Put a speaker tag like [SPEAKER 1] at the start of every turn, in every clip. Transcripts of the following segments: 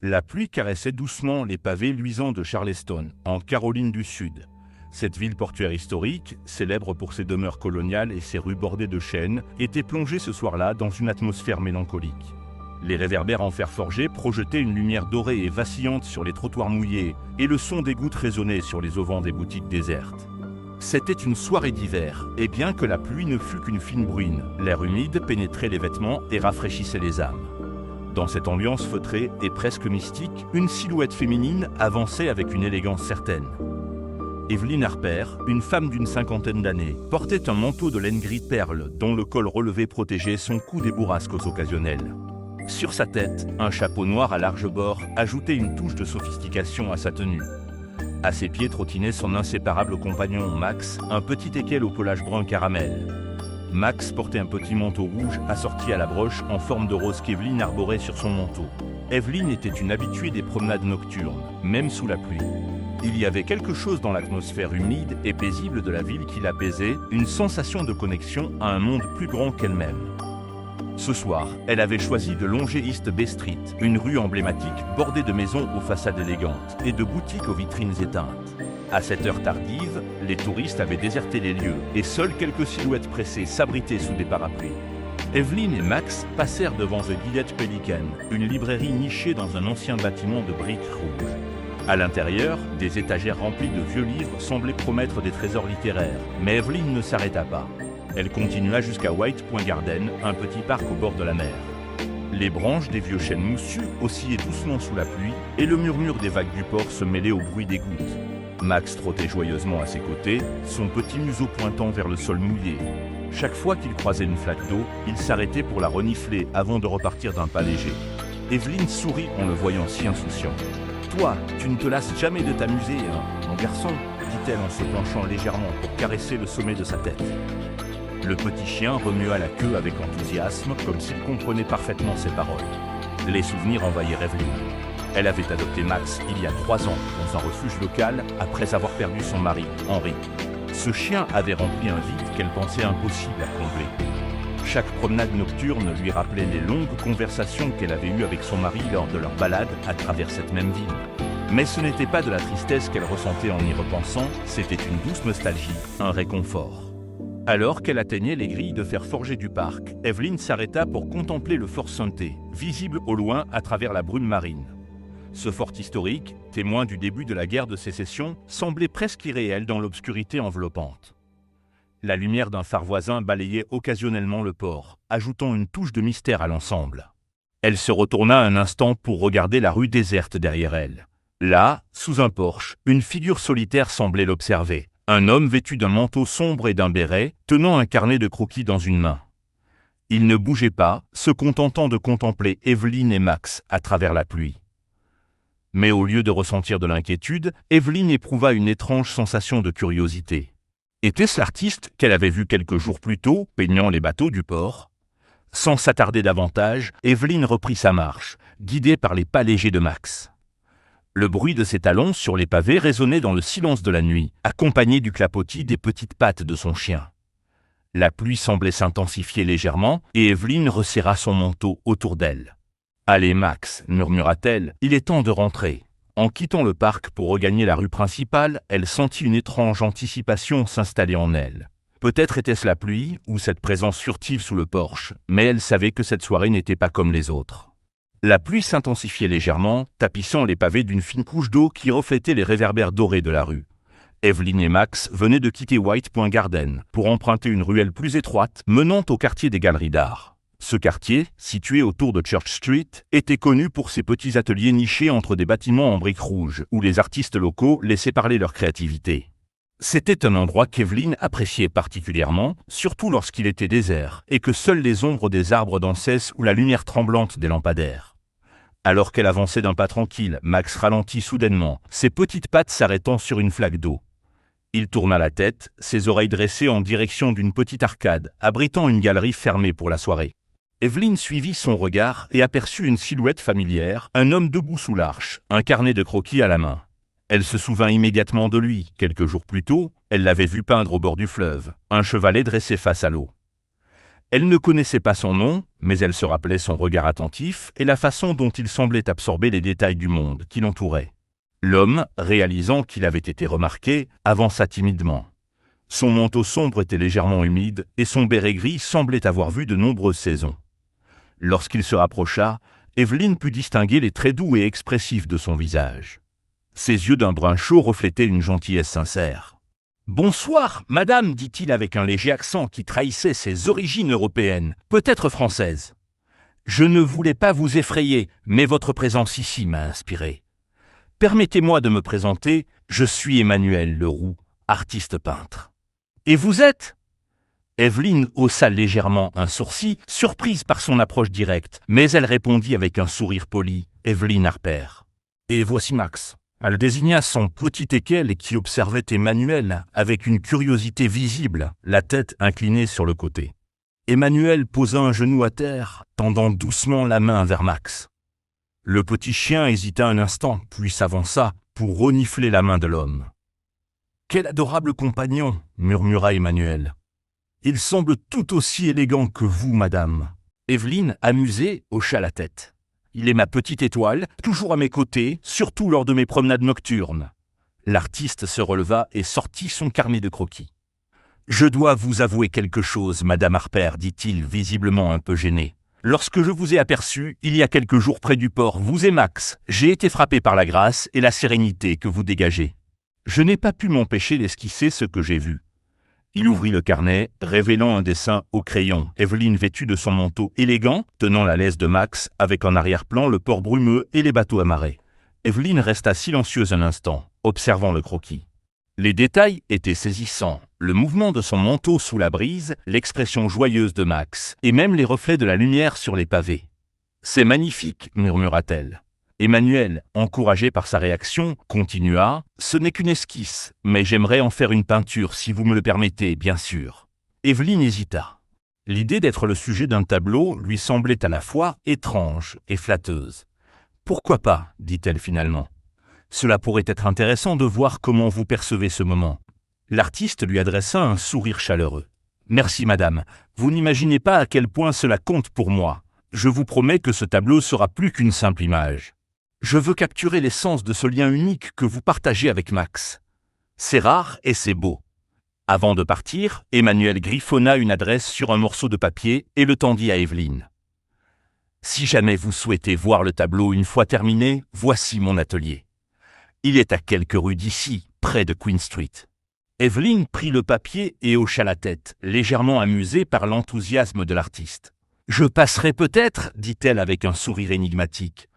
[SPEAKER 1] La pluie caressait doucement les pavés luisants de Charleston, en Caroline du Sud. Cette ville portuaire historique, célèbre pour ses demeures coloniales et ses rues bordées de chênes, était plongée ce soir-là dans une atmosphère mélancolique. Les réverbères en fer forgé projetaient une lumière dorée et vacillante sur les trottoirs mouillés, et le son des gouttes résonnait sur les auvents des boutiques désertes. C'était une soirée d'hiver, et bien que la pluie ne fût qu'une fine bruine, l'air humide pénétrait les vêtements et rafraîchissait les âmes. Dans cette ambiance feutrée et presque mystique, une silhouette féminine avançait avec une élégance certaine. Evelyn Harper, une femme d'une cinquantaine d'années, portait un manteau de laine gris perle dont le col relevé protégeait son cou des bourrasques occasionnelles. Sur sa tête, un chapeau noir à large bord ajoutait une touche de sophistication à sa tenue. À ses pieds trottinait son inséparable compagnon Max, un petit équel au pelage brun caramel. Max portait un petit manteau rouge assorti à la broche en forme de rose qu'Evelyn arborait sur son manteau. Evelyn était une habituée des promenades nocturnes, même sous la pluie. Il y avait quelque chose dans l'atmosphère humide et paisible de la ville qui l'apaisait, une sensation de connexion à un monde plus grand qu'elle-même. Ce soir, elle avait choisi de longer East Bay Street, une rue emblématique bordée de maisons aux façades élégantes et de boutiques aux vitrines éteintes. À cette heure tardive, les touristes avaient déserté les lieux et seules quelques silhouettes pressées s'abritaient sous des parapluies. Evelyn et Max passèrent devant The Gilded Pelican, une librairie nichée dans un ancien bâtiment de briques rouges. À l'intérieur, des étagères remplies de vieux livres semblaient promettre des trésors littéraires, mais Evelyn ne s'arrêta pas. Elle continua jusqu'à White Point Garden, un petit parc au bord de la mer. Les branches des vieux chênes moussus oscillaient doucement sous la pluie et le murmure des vagues du port se mêlait au bruit des gouttes. Max trottait joyeusement à ses côtés, son petit museau pointant vers le sol mouillé. Chaque fois qu'il croisait une flaque d'eau, il s'arrêtait pour la renifler avant de repartir d'un pas léger. Evelyn sourit en le voyant si insouciant. « Toi, tu ne te lasses jamais de t'amuser, hein, mon garçon ?» dit-elle en se penchant légèrement pour caresser le sommet de sa tête. Le petit chien remua la queue avec enthousiasme, comme s'il comprenait parfaitement ses paroles. Les souvenirs envahirent Evelyn. Elle avait adopté Max il y a 3 ans dans un refuge local après avoir perdu son mari, Henry. Ce chien avait rempli un vide qu'elle pensait impossible à combler. Chaque promenade nocturne lui rappelait les longues conversations qu'elle avait eues avec son mari lors de leur balade à travers cette même ville. Mais ce n'était pas de la tristesse qu'elle ressentait en y repensant, c'était une douce nostalgie, un réconfort. Alors qu'elle atteignait les grilles de fer forgé du parc, Evelyn s'arrêta pour contempler le fort Sumter, visible au loin à travers la brume marine. Ce fort historique, témoin du début de la guerre de sécession, semblait presque irréel dans l'obscurité enveloppante. La lumière d'un phare voisin balayait occasionnellement le port, ajoutant une touche de mystère à l'ensemble. Elle se retourna un instant pour regarder la rue déserte derrière elle. Là, sous un porche, une figure solitaire semblait l'observer. Un homme vêtu d'un manteau sombre et d'un béret, tenant un carnet de croquis dans une main. Il ne bougeait pas, se contentant de contempler Evelyn et Max à travers la pluie. Mais au lieu de ressentir de l'inquiétude, Evelyn éprouva une étrange sensation de curiosité. Était-ce l'artiste qu'elle avait vu quelques jours plus tôt, peignant les bateaux du port ? Sans s'attarder davantage, Evelyn reprit sa marche, guidée par les pas légers de Max. Le bruit de ses talons sur les pavés résonnait dans le silence de la nuit, accompagné du clapotis des petites pattes de son chien. La pluie semblait s'intensifier légèrement et Evelyn resserra son manteau autour d'elle. « Allez Max, murmura-t-elle, il est temps de rentrer. » En quittant le parc pour regagner la rue principale, elle sentit une étrange anticipation s'installer en elle. Peut-être était-ce la pluie ou cette présence furtive sous le porche, mais elle savait que cette soirée n'était pas comme les autres. La pluie s'intensifiait légèrement, tapissant les pavés d'une fine couche d'eau qui reflétait les réverbères dorés de la rue. Evelyn et Max venaient de quitter White Point Garden pour emprunter une ruelle plus étroite menant au quartier des Galeries d'Art. Ce quartier, situé autour de Church Street, était connu pour ses petits ateliers nichés entre des bâtiments en briques rouges où les artistes locaux laissaient parler leur créativité. C'était un endroit qu'Evelyn appréciait particulièrement, surtout lorsqu'il était désert et que seules les ombres des arbres dansaient sous la lumière tremblante des lampadaires. Alors qu'elle avançait d'un pas tranquille, Max ralentit soudainement, ses petites pattes s'arrêtant sur une flaque d'eau. Il tourna la tête, ses oreilles dressées en direction d'une petite arcade, abritant une galerie fermée pour la soirée. Evelyn suivit son regard et aperçut une silhouette familière, un homme debout sous l'arche, un carnet de croquis à la main. Elle se souvint immédiatement de lui. Quelques jours plus tôt, elle l'avait vu peindre au bord du fleuve, un chevalet dressé face à l'eau. Elle ne connaissait pas son nom, mais elle se rappelait son regard attentif et la façon dont il semblait absorber les détails du monde qui l'entourait. L'homme, réalisant qu'il avait été remarqué, avança timidement. Son manteau sombre était légèrement humide et son béret gris semblait avoir vu de nombreuses saisons. Lorsqu'il se rapprocha, Evelyn put distinguer les traits doux et expressifs de son visage. Ses yeux d'un brun chaud reflétaient une gentillesse sincère. « Bonsoir, madame, dit-il avec un léger accent qui trahissait ses origines européennes, peut-être françaises. Je ne voulais pas vous effrayer, mais votre présence ici m'a inspiré. Permettez-moi de me présenter, je suis Emmanuel Leroux, artiste peintre. Et vous êtes ?» Evelyn haussa légèrement un sourcil, surprise par son approche directe, mais elle répondit avec un sourire poli, « Evelyn Harper. Et voici Max. » Elle désigna son petit équel qui observait Emmanuel avec une curiosité visible, la tête inclinée sur le côté. Emmanuel posa un genou à terre, tendant doucement la main vers Max. Le petit chien hésita un instant, puis s'avança pour renifler la main de l'homme. « Quel adorable compagnon !» murmura Emmanuel. « Il semble tout aussi élégant que vous, madame. » Evelyn, amusée, hocha la tête. Il est ma petite étoile, toujours à mes côtés, surtout lors de mes promenades nocturnes. L'artiste se releva et sortit son carnet de croquis. « Je dois vous avouer quelque chose, madame Harper, dit-il, visiblement un peu gêné. Lorsque je vous ai aperçu, il y a quelques jours près du port, vous et Max, j'ai été frappé par la grâce et la sérénité que vous dégagez. Je n'ai pas pu m'empêcher d'esquisser ce que j'ai vu. » Il ouvrit le carnet, révélant un dessin au crayon. Evelyn vêtue de son manteau élégant, tenant la laisse de Max, avec en arrière-plan le port brumeux et les bateaux amarrés. Evelyn resta silencieuse un instant, observant le croquis. Les détails étaient saisissants. Le mouvement de son manteau sous la brise, l'expression joyeuse de Max, et même les reflets de la lumière sur les pavés. « C'est magnifique, murmura-t-elle. Emmanuel, encouragé par sa réaction, continua « Ce n'est qu'une esquisse, mais j'aimerais en faire une peinture si vous me le permettez, bien sûr. » Evelyn hésita. L'idée d'être le sujet d'un tableau lui semblait à la fois étrange et flatteuse. « Pourquoi pas ?» dit-elle finalement. « Cela pourrait être intéressant de voir comment vous percevez ce moment. » L'artiste lui adressa un sourire chaleureux. « Merci madame, vous n'imaginez pas à quel point cela compte pour moi. Je vous promets que ce tableau sera plus qu'une simple image. Je veux capturer l'essence de ce lien unique que vous partagez avec Max. C'est rare et c'est beau. » Avant de partir, Emmanuel griffonna une adresse sur un morceau de papier et le tendit à Evelyn. « Si jamais vous souhaitez voir le tableau une fois terminé, voici mon atelier. Il est à quelques rues d'ici, près de Queen Street. » Evelyn prit le papier et hocha la tête, légèrement amusée par l'enthousiasme de l'artiste. « Je passerai peut-être, dit-elle avec un sourire énigmatique. »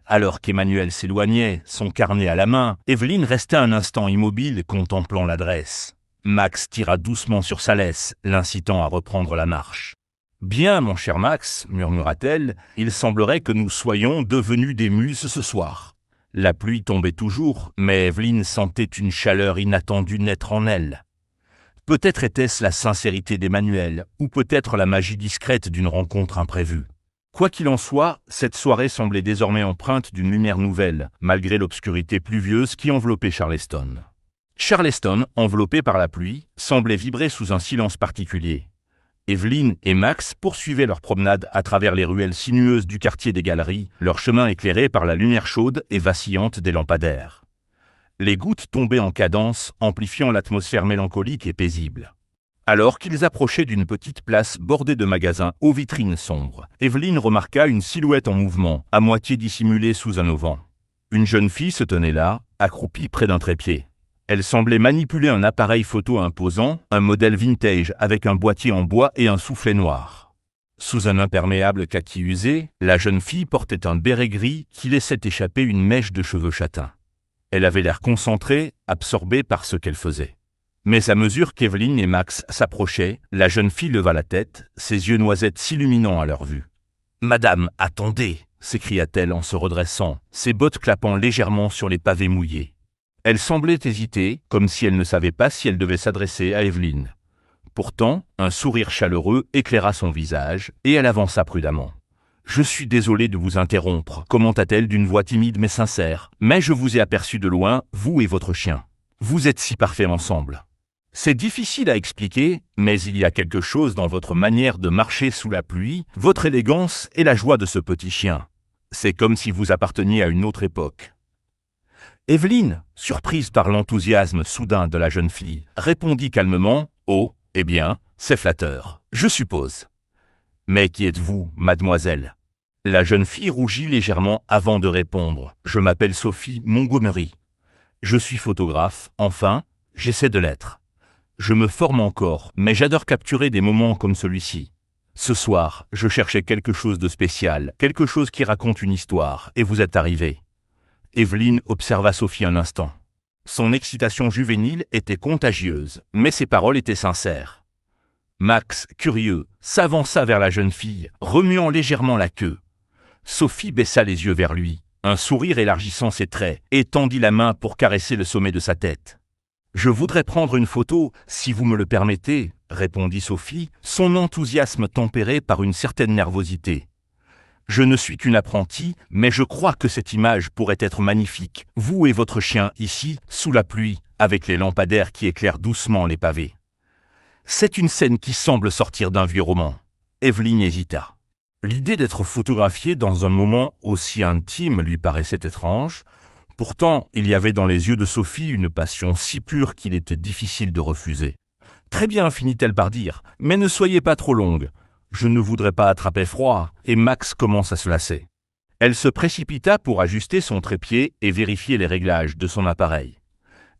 [SPEAKER 1] Alors qu'Emmanuel s'éloignait, son carnet à la main, Evelyn resta un instant immobile contemplant l'adresse. Max tira doucement sur sa laisse, l'incitant à reprendre la marche. « Bien, mon cher Max, murmura-t-elle, il semblerait que nous soyons devenus des muses ce soir. » La pluie tombait toujours, mais Evelyn sentait une chaleur inattendue naître en elle. Peut-être était-ce la sincérité d'Emmanuel, ou peut-être la magie discrète d'une rencontre imprévue. Quoi qu'il en soit, cette soirée semblait désormais empreinte d'une lumière nouvelle, malgré l'obscurité pluvieuse qui enveloppait Charleston. Charleston, enveloppé par la pluie, semblait vibrer sous un silence particulier. Evelyn et Max poursuivaient leur promenade à travers les ruelles sinueuses du quartier des Galeries, leur chemin éclairé par la lumière chaude et vacillante des lampadaires. Les gouttes tombaient en cadence, amplifiant l'atmosphère mélancolique et paisible. Alors qu'ils approchaient d'une petite place bordée de magasins aux vitrines sombres, Evelyn remarqua une silhouette en mouvement, à moitié dissimulée sous un auvent. Une jeune fille se tenait là, accroupie près d'un trépied. Elle semblait manipuler un appareil photo imposant, un modèle vintage avec un boîtier en bois et un soufflet noir. Sous un imperméable kaki usé, la jeune fille portait un béret gris qui laissait échapper une mèche de cheveux châtains. Elle avait l'air concentrée, absorbée par ce qu'elle faisait. Mais à mesure qu'Evelyn et Max s'approchaient, la jeune fille leva la tête, ses yeux noisettes s'illuminant à leur vue. « Madame, attendez !» s'écria-t-elle en se redressant, ses bottes clappant légèrement sur les pavés mouillés. Elle semblait hésiter, comme si elle ne savait pas si elle devait s'adresser à Evelyn. Pourtant, un sourire chaleureux éclaira son visage, et elle avança prudemment. « Je suis désolée de vous interrompre », commenta-t-elle d'une voix timide mais sincère, « mais je vous ai aperçu de loin, vous et votre chien. Vous êtes si parfaits ensemble. » C'est difficile à expliquer, mais il y a quelque chose dans votre manière de marcher sous la pluie, votre élégance et la joie de ce petit chien. C'est comme si vous apparteniez à une autre époque. Evelyne, surprise par l'enthousiasme soudain de la jeune fille, répondit calmement « Oh, eh bien, c'est flatteur, je suppose. » « Mais qui êtes-vous, mademoiselle ?» La jeune fille rougit légèrement avant de répondre « Je m'appelle Sophie Montgomery. Je suis photographe, enfin, j'essaie de l'être. Je me forme encore, mais j'adore capturer des moments comme celui-ci. Ce soir, je cherchais quelque chose de spécial, quelque chose qui raconte une histoire, et vous êtes arrivé. » Evelyne observa Sophie un instant. Son excitation juvénile était contagieuse, mais ses paroles étaient sincères. Max, curieux, s'avança vers la jeune fille, remuant légèrement la queue. Sophie baissa les yeux vers lui, un sourire élargissant ses traits, et tendit la main pour caresser le sommet de sa tête. « Je voudrais prendre une photo, si vous me le permettez, » répondit Sophie, son enthousiasme tempéré par une certaine nervosité. « Je ne suis qu'une apprentie, mais je crois que cette image pourrait être magnifique, vous et votre chien ici, sous la pluie, avec les lampadaires qui éclairent doucement les pavés. » C'est une scène qui semble sortir d'un vieux roman. Evelyne hésita. L'idée d'être photographiée dans un moment aussi intime lui paraissait étrange. Pourtant, il y avait dans les yeux de Sophie une passion si pure qu'il était difficile de refuser. « Très bien, finit-elle par dire, mais ne soyez pas trop longue. Je ne voudrais pas attraper froid, et Max commence à se lasser. » Elle se précipita pour ajuster son trépied et vérifier les réglages de son appareil.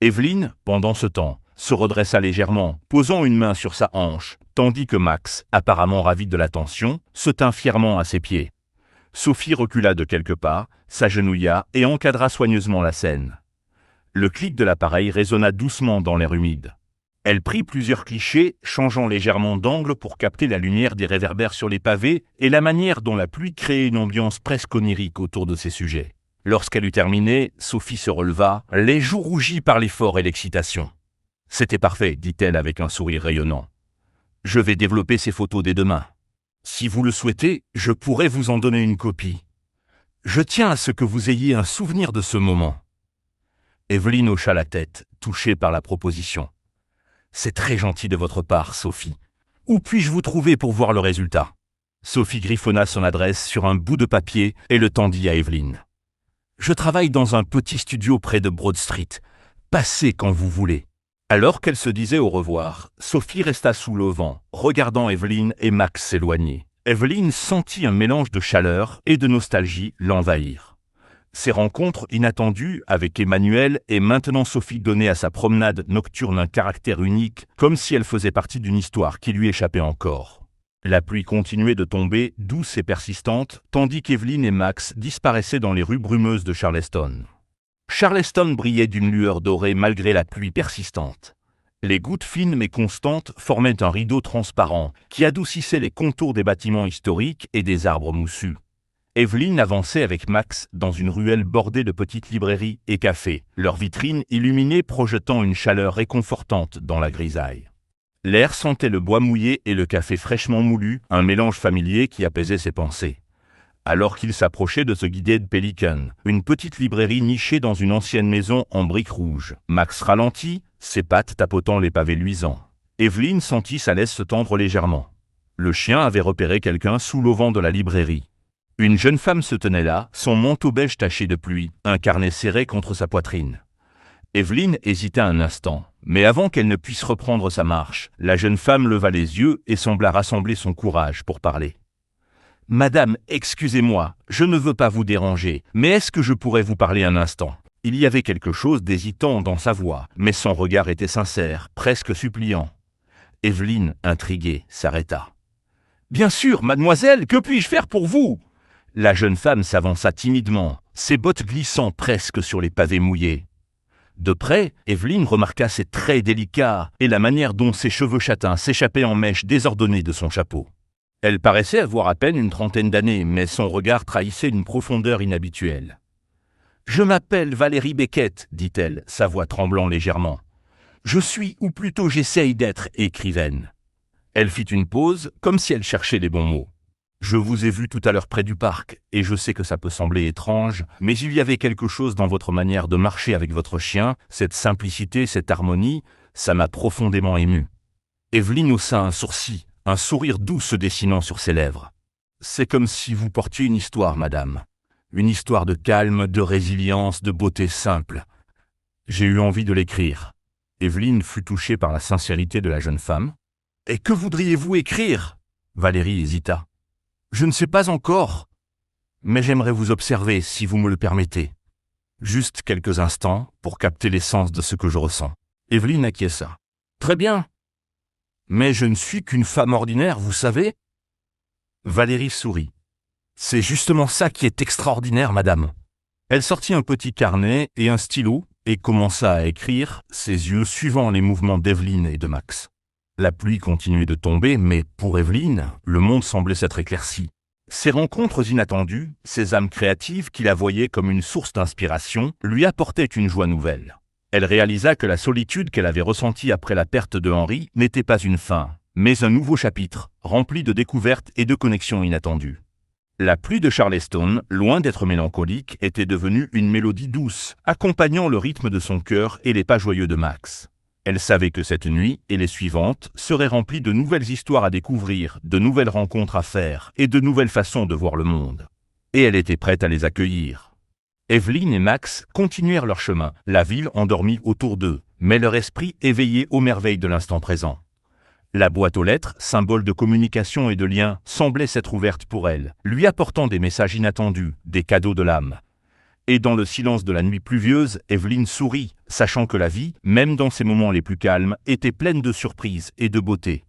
[SPEAKER 1] Evelyne, pendant ce temps, se redressa légèrement, posant une main sur sa hanche, tandis que Max, apparemment ravi de l'attention, se tint fièrement à ses pieds. Sophie recula de quelques pas, s'agenouilla et encadra soigneusement la scène. Le clic de l'appareil résonna doucement dans l'air humide. Elle prit plusieurs clichés, changeant légèrement d'angle pour capter la lumière des réverbères sur les pavés et la manière dont la pluie créait une ambiance presque onirique autour de ses sujets. Lorsqu'elle eut terminé, Sophie se releva, les joues rougies par l'effort et l'excitation. « C'était parfait, dit-elle avec un sourire rayonnant. Je vais développer ces photos dès demain. Si vous le souhaitez, je pourrais vous en donner une copie. Je tiens à ce que vous ayez un souvenir de ce moment. » Evelyne hocha la tête, touchée par la proposition. « C'est très gentil de votre part, Sophie. Où puis-je vous trouver pour voir le résultat ?» Sophie griffonna son adresse sur un bout de papier et le tendit à Evelyne. « Je travaille dans un petit studio près de Broad Street. Passez quand vous voulez. » Alors qu'elle se disait au revoir, Sophie resta sous le vent, regardant Evelyne et Max s'éloigner. Evelyne sentit un mélange de chaleur et de nostalgie l'envahir. Ces rencontres inattendues avec Emmanuel et maintenant Sophie donnaient à sa promenade nocturne un caractère unique, comme si elle faisait partie d'une histoire qui lui échappait encore. La pluie continuait de tomber, douce et persistante, tandis qu'Evelyne et Max disparaissaient dans les rues brumeuses de Charleston. Charleston brillait d'une lueur dorée malgré la pluie persistante. Les gouttes fines mais constantes formaient un rideau transparent qui adoucissait les contours des bâtiments historiques et des arbres moussus. Evelyne avançait avec Max dans une ruelle bordée de petites librairies et cafés, leurs vitrines illuminées projetant une chaleur réconfortante dans la grisaille. L'air sentait le bois mouillé et le café fraîchement moulu, un mélange familier qui apaisait ses pensées. Alors qu'il s'approchait de ce Guided Pelican, une petite librairie nichée dans une ancienne maison en briques rouges, Max ralentit, ses pattes tapotant les pavés luisants. Evelyne sentit sa laisse se tendre légèrement. Le chien avait repéré quelqu'un sous l'auvent de la librairie. Une jeune femme se tenait là, son manteau beige taché de pluie, un carnet serré contre sa poitrine. Evelyne hésita un instant, mais avant qu'elle ne puisse reprendre sa marche, la jeune femme leva les yeux et sembla rassembler son courage pour parler. « Madame, excusez-moi, je ne veux pas vous déranger, mais est-ce que je pourrais vous parler un instant ?» Il y avait quelque chose d'hésitant dans sa voix, mais son regard était sincère, presque suppliant. Evelyne, intriguée, s'arrêta. « Bien sûr, mademoiselle, que puis-je faire pour vous ?» La jeune femme s'avança timidement, ses bottes glissant presque sur les pavés mouillés. De près, Evelyne remarqua ses traits délicats et la manière dont ses cheveux châtains s'échappaient en mèches désordonnées de son chapeau. Elle paraissait avoir à peine une trentaine d'années, mais son regard trahissait une profondeur inhabituelle. « Je m'appelle Valérie Beckett, dit-elle, sa voix tremblant légèrement. Je suis, ou plutôt j'essaye d'être, écrivaine. » Elle fit une pause, comme si elle cherchait les bons mots. « Je vous ai vu tout à l'heure près du parc, et je sais que ça peut sembler étrange, mais il y avait quelque chose dans votre manière de marcher avec votre chien, cette simplicité, cette harmonie, Ça m'a profondément ému. Evelyne haussa un sourcil, un sourire doux se dessinant sur ses lèvres. C'est comme si vous portiez une histoire, madame. Une histoire de calme, de résilience, de beauté simple. J'ai eu envie de l'écrire. Evelyne fut touchée par la sincérité de la jeune femme. « Et que voudriez-vous écrire » Valérie hésita. « Je ne sais pas encore, mais j'aimerais vous observer si vous me le permettez. Juste quelques instants pour capter l'essence de ce que je ressens. » Evelyne acquiesça. « Très bien. Mais je ne suis qu'une femme ordinaire, vous savez ?» Valérie sourit. « C'est justement ça qui est extraordinaire, madame. » Elle sortit un petit carnet et un stylo et commença à écrire, ses yeux suivant les mouvements d'Evelyne et de Max. La pluie continuait de tomber, mais pour Evelyne, le monde semblait s'être éclairci. Ces rencontres inattendues, ces âmes créatives qui la voyaient comme une source d'inspiration, lui apportaient une joie nouvelle. Elle réalisa que la solitude qu'elle avait ressentie après la perte de Henri n'était pas une fin, mais un nouveau chapitre, rempli de découvertes et de connexions inattendues. La pluie de Charleston, loin d'être mélancolique, était devenue une mélodie douce, accompagnant le rythme de son cœur et les pas joyeux de Max. Elle savait que cette nuit et les suivantes seraient remplies de nouvelles histoires à découvrir, de nouvelles rencontres à faire et de nouvelles façons de voir le monde. Et elle était prête à les accueillir. Evelyne et Max continuèrent leur chemin, la ville endormie autour d'eux, mais leur esprit éveillé aux merveilles de l'instant présent. La boîte aux lettres, symbole de communication et de lien, semblait s'être ouverte pour elle, lui apportant des messages inattendus, des cadeaux de l'âme. Et dans le silence de la nuit pluvieuse, Evelyne sourit, sachant que la vie, même dans ses moments les plus calmes, était pleine de surprises et de beauté.